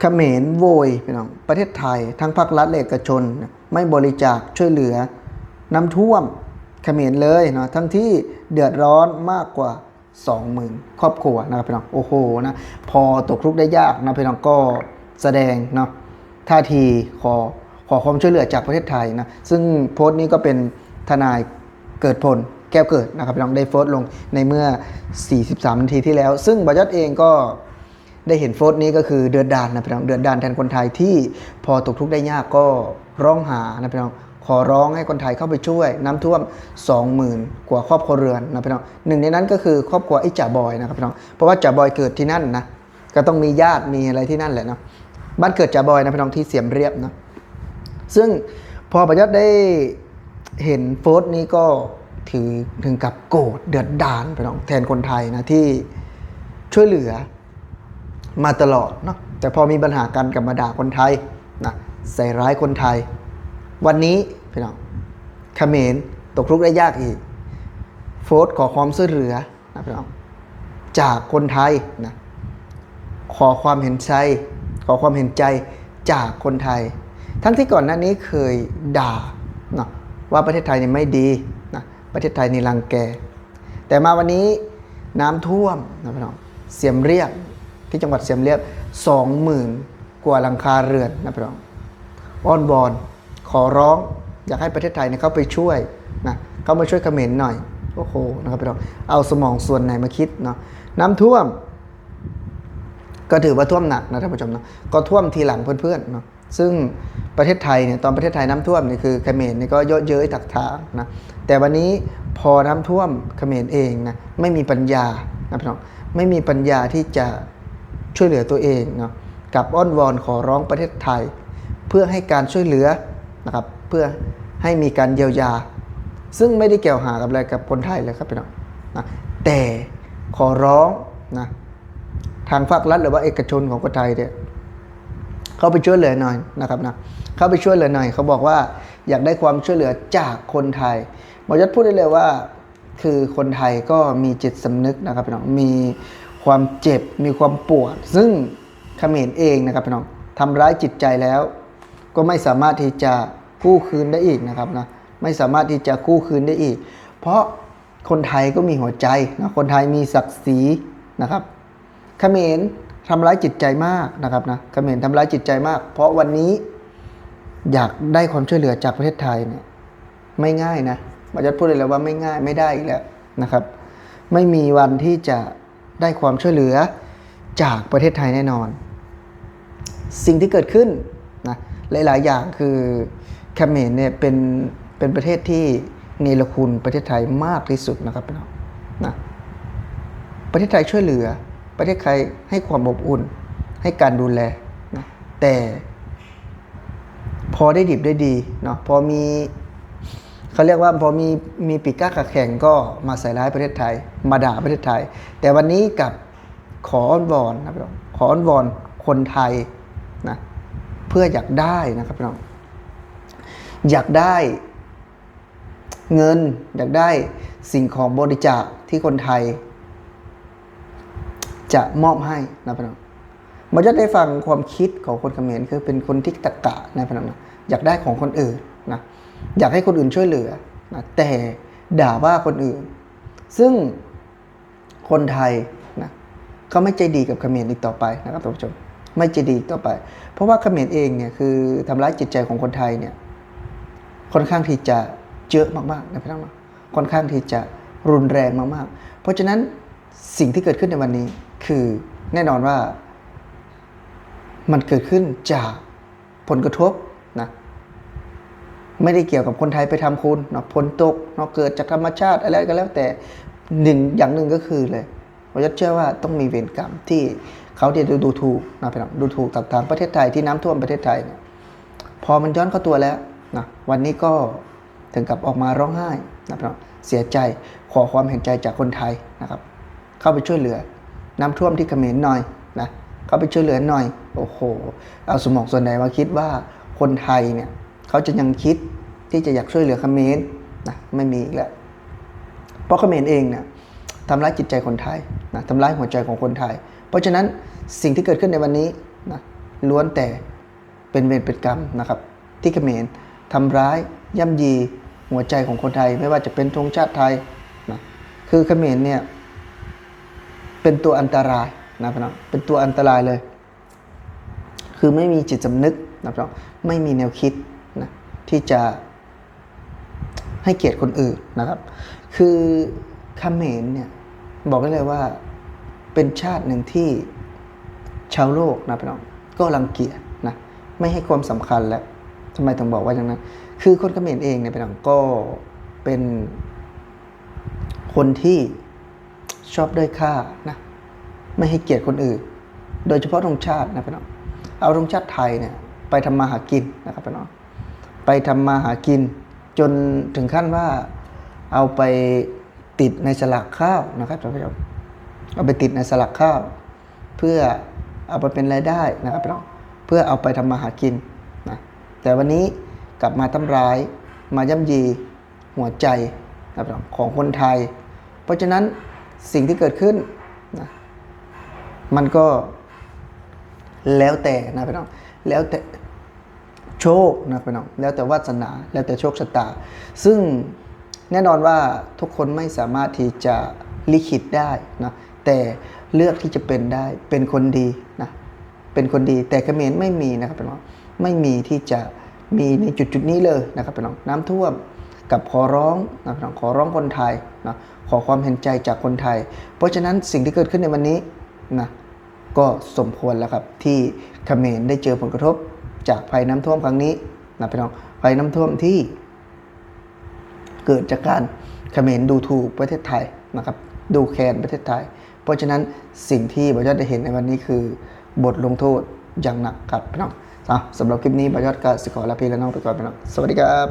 เขมรโวยพี่น้องประเทศไทยทั้งภาครัฐและเอกชนไม่บริจาคช่วยเหลือน้ำท่วมเขมรเลยเนาะทั้งที่เดือดร้อนมากกว่า 20,000 ครอบครัวนะครับพี่น้องโอ้โหนะพอตกทุกข์ได้ยากนะพี่น้องก็แสดงเนาะท่าทีขอความช่วยเหลือจากประเทศไทยนะซึ่งโพสต์นี้ก็เป็นทนายเกิดผลแก้วเกิดนะครับพี่น้องได้โพสต์ลงในเมื่อ43 นาทีที่แล้วซึ่งบรรยัตเองก็ได้เห็นโพสต์นี้ก็คือเดือดดาลนะพี่น้องเดือดดาลแทนคนไทยที่พอตกทุกข์ได้ยากก็ร้องหานะพี่น้องขอร้องให้คนไทยเข้าไปช่วยน้ำท่วม 20,000 กว่าครอบครัวเรือนนะพี่น้องหนึ่งในนั้นก็คือครอบครัวไอ้จ่าบอยนะครับพี่น้องเพราะว่าจ่าบอยเกิดที่นั่นนะก็ต้องมีญาติมีอะไรที่นั่นแหละเนาะบ้านเกิดจ่าบอยนะพี่น้องที่เสียมเรียบนะซึ่งพอบรรยัตได้เห็นโพสต์นี้ก็ถือถึงกับโกรธเดือดดาลพี่น้องแทนคนไทยนะที่ช่วยเหลือมาตลอดเนาะแต่พอมีปัญหากันกับมาด่าคนไทยนะใส่ร้ายคนไทยวันนี้พี่น้องเขมรตกทุกข์ได้ยากอีกโฟร์ธขอความช่วยเหลือนะพี่น้องจากคนไทยนะขอความเห็นใจจากคนไทยทั้งที่ก่อนหน้านี้เคยด่านะว่าประเทศไทยนี่ไม่ดีนะประเทศไทยนี่รังแกแต่มาวันนี้น้ำท่วมนะพี่น้องเสียมเรียบที่จังหวัดเสียมเรียบ 20,000 กว่าหลังคาเรือนนะพี่น้องอ้อนวอนขอร้องอยากให้ประเทศไทยเข้าไปช่วยนะเข้ามาช่วยเขมรหน่อยโอ้โหนะครับพี่น้องเอาสมองส่วนไหนมาคิดเนาะน้ำท่วมก็ถือว่าท่วมหนักนะท่านผู้ชมเนาะก็ท่วมทีหลังเพื่อนๆเนาะซึ่งประเทศไทยเนี่ยตอนประเทศไทยน้ำท่วมนี่คือเขมรนี่ก็เยอะเย้ยตักถางนะแต่วันนี้พอน้ำท่วมเขมรเองนะไม่มีปัญญานะพี่น้องไม่มีปัญญาที่จะช่วยเหลือตัวเองเนาะกับอ้อนวอนขอร้องประเทศไทยเพื่อให้การช่วยเหลือนะครับเพื่อให้มีการเยียวยาซึ่งไม่ได้เกี่ยวหากับอะไรกับคนไทยเลยครับพี่น้องนะแต่ขอร้องนะทางภาครัฐหรือว่าเอกชนของคนไทยเนี่ยเข้าไปช่วยเหลือหน่อยนะครับนะเข้าไปช่วยเหลือหน่อยเขาบอกว่าอยากได้ความช่วยเหลือจากคนไทยหมอยัดพูดได้เลยว่าคือคนไทยก็มีจิตสำนึกนะครับพี่น้องมีความเจ็บมีความปวดซึ่งเขมรเองนะครับพี่น้องทำร้ายจิตใจแล้วก็ไม่สามารถที่จะกู้คืนได้อีกนะครับนะไม่สามารถที่จะกู้คืนได้อีกเพราะคนไทยก็มีหัวใจนะคนไทยมีศักดิ์ศรีนะครับเขมรทำร้ายจิตใจมากนะครับนะเขมรทำร้ายจิตใจมากเพราะวันนี้อยากได้ความช่วยเหลือจากประเทศไทยเนี่ยไม่ง่ายนะบรรยัติพูดเลยแล้วว่าไม่ง่ายไม่ได้อีกแล้วนะครับไม่มีวันที่จะได้ความช่วยเหลือจากประเทศไทยแน่นอนสิ่งที่เกิดขึ้นนะหลายๆอย่างคือเขมรเนี่ยเป็นประเทศที่เนรคุณประเทศไทยมากที่สุดนะครับพี่น้องนะประเทศไทยช่วยเหลือประเทศไทยให้ความอบอุ่นให้การดูแลนะแต่พอได้ดิบได้ดีเนาะพอมีเขาเรียกว่าพอมีปีกกล้าขาแข็งก็มาใส่ร้ายประเทศไทยมาด่าประเทศไทยแต่วันนี้กับขออ้อนวอนนะพี่น้องขออ้อนวอนคนไทยนะเพื่ออยากได้นะครับพี่น้องอยากได้เงินอยากได้สิ่งของบริจาคที่คนไทยจะมอบให้นะพี่น้องมันจะได้ฟังความคิดของคนเขมรคือเป็นคนที่ตะกะนะพี่น้องนะอยากได้ของคนอื่นนะอยากให้คนอื่นช่วยเหลือนะแต่ด่าว่าคนอื่นซึ่งคนไทยนะเขาไม่ใจดีกับเขมรอีกต่อไปนะครับท่านผู้ชมไม่ใจดีต่อไปเพราะว่าเขมรเองเนี่ยคือทำร้ายจิตใจของคนไทยเนี่ยค่อนข้างที่จะเยอะมากๆนะพี่น้องนะค่อนข้างที่จะรุนแรงมากๆเพราะฉะนั้นสิ่งที่เกิดขึ้นในวันนี้คือแน่นอนว่ามันเกิดขึ้นจากผลกระทบนะไม่ได้เกี่ยวกับคนไทยไปทำคุณเนาะผลตกเนาะเกิดจากธรรมชาติอะไรก็แล้วแต่อย่างหนึ่งก็คือเลยผมเชื่อว่าต้องมีเวรกรรมที่เขาที่ดูถูกนะพี่น้องดูถูกต่างๆประเทศไทยที่น้ำท่วมประเทศไทยเนี่ยพอมันย้อนเข้าตัวแล้วนะวันนี้ก็ถึงกับออกมาร้องไห้นะพี่น้องเสียใจขอความเห็นใจจากคนไทยนะครับเข้าไปช่วยเหลือน้ำท่วมที่เขมรหน่อยนะเข้าไปช่วยเหลือหน่อยโอ้โหเอาสมองส่วนไหนมาคิดว่าคนไทยเนี่ยเขาจะยังคิดที่จะอยากช่วยเหลือเขมรนะไม่มีอีกแล้วเพราะเขมรเองเนี่ยทำร้ายจิตใจคนไทยนะทำร้ายหัวใจของคนไทยเพราะฉะนั้นสิ่งที่เกิดขึ้นในวันนี้นะ ล้วนแต่เป็นเวรเป็นกรรมนะครับที่เขมรทำร้ายย่ำยีหัวใจของคนไทยไม่ว่าจะเป็นธงชาติไทยนะคือเขมรเนี่ยเป็นตัวอันตรายนะพี่น้องเป็นตัวอันตรายเลยคือไม่มีจิตสำนึกนะพี่น้องไม่มีแนวคิดนะที่จะให้เกียรติคนอื่นนะครับคือเขมรเนี่ยบอกได้เลยว่าเป็นชาติหนึ่งที่ชาวโลกนะพี่น้องก็รังเกียจนะไม่ให้ความสำคัญแล้วทำไมถึงบอกว่าอย่างนั้นคือคนเขมรเองเนี่ยพี่น้องก็เป็นคนที่ชอบด้อยค่านะไม่ให้เกียรติคนอื่นโดยเฉพาะธงชาตินะพี่น้องเอาธงชาติไทยเนี่ยไปทำมาหากินนะครับพี่น้องไปทำมาหากินจนถึงขั้นว่าเอาไปติดในสลักข้าวนะครับท่านผู้ชมเอาไปติดในสลักข้าวเพื่อเอาไปเป็นรายได้นะครับพี่น้องเพื่อเอาไปทำมาหากินนะแต่วันนี้กลับมาทำร้ายมาย่ำยีหัวใจนะครับพี่น้องของคนไทยเพราะฉะนั้นสิ่งที่เกิดขึ้นนะมันก็แล้วแต่นะพี่น้องแล้วแต่โชคนะพี่น้องแล้วแต่วาสนาแล้วแต่โชคชะตาซึ่งแน่นอนว่าทุกคนไม่สามารถที่จะลิขิตได้นะแต่เลือกที่จะเป็นได้เป็นคนดีนะเป็นคนดีแต่เขมรไม่มีนะครับพี่น้องไม่มีที่จะมีในจุดนี้เลยนะครับพี่น้องน้ำท่วมกับขอร้องนะพี่น้องขอร้องคนไทยนะขอความเห็นใจจากคนไทยเพราะฉะนั้นสิ่งที่เกิดขึ้นในวันนี้นะก็สมควรแล้วครับที่เขมรได้เจอผลกระทบจากภัยน้ำท่วมครั้งนี้นะพี่น้องภัยน้ำท่วมที่เกิดจากการเขมรดูถูกประเทศไทยนะครับดูแคลนประเทศไทยเพราะฉะนั้นสิ่งที่บอยอดได้เห็นในวันนี้คือบทลงโทษอย่างหนักครับพี่น้องสำหรับคลิปนี้บอยอดก็ขอลาพี่และน้องไปก่อนพี่น้องสวัสดีครับ